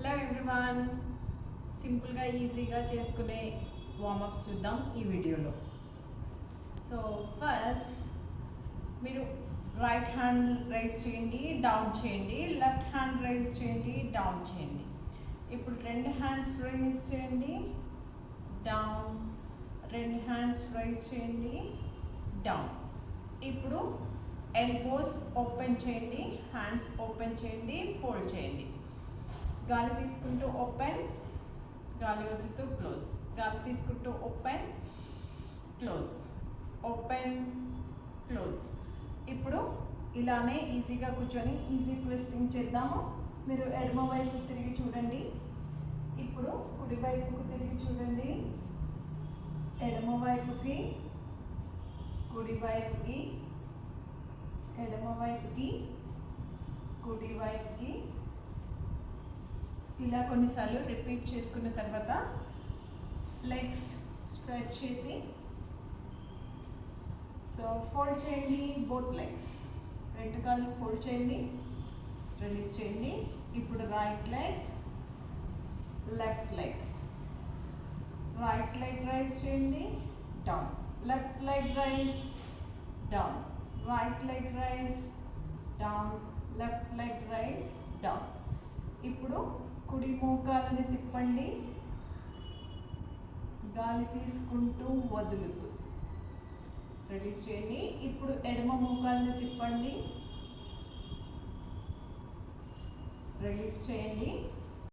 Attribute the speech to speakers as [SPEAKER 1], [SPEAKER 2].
[SPEAKER 1] Hello everyone, సింపుల్గా ఈజీగా చేసుకునే వార్మప్స్ చూద్దాం ఈ వీడియోలో. సో ఫస్ట్ మీరు రైట్ హ్యాండ్ రైజ్ చేయండి, డౌన్ చేయండి, లెఫ్ట్ హ్యాండ్ రైజ్ చేయండి, డౌన్ చేయండి. ఇప్పుడు రెండు హ్యాండ్స్ రైజ్ చేయండి, డౌన్, రెండు హ్యాండ్స్ రైజ్ చేయండి, డౌన్. ఇప్పుడు ఎల్బోస్ ఓపెన్ చేయండి, హ్యాండ్స్ ఓపెన్ చేయండి, ఫోల్డ్ చేయండి. గాలి తీసుకుంటూ ఓపెన్, గాలి వదులుతూ క్లోజ్, గాలి తీసుకుంటూ ఓపెన్, క్లోజ్, ఓపెన్, క్లోజ్. ఇప్పుడు ఇలానే ఈజీగా కూర్చొని ఈజీ ట్విస్టింగ్ చేద్దాము. మీరు ఎడమ వైపు తిరిగి చూడండి, ఇప్పుడు కుడి వైపుకు తిరిగి చూడండి, ఎడమ వైపుకి, కుడి వైపుకి, ఎడమ వైపుకి, కుడి వైపుకి. ఇలా కొన్నిసార్లు రిపీట్ చేసుకున్న తర్వాత లెగ్స్ స్ట్రెచ్ చేసి సో ఫోల్డ్ చేయండి, బోత్ లెగ్స్, రెండు కాళ్ళు ఫోల్డ్ చేయండి, రిలీజ్ చేయండి. ఇప్పుడు right leg, left leg, right leg raise చేయండి, down, left leg raise, down, right leg raise, down, left leg raise, down. ఇప్పుడు కుడి మోకాలని తిప్పండి, గాలి తీసుకుంటూ వదులుతూ రిలీజ్ చేయండి. ఇప్పుడు ఎడమ మోకాలని తిప్పండి, రిలీజ్ చేయండి.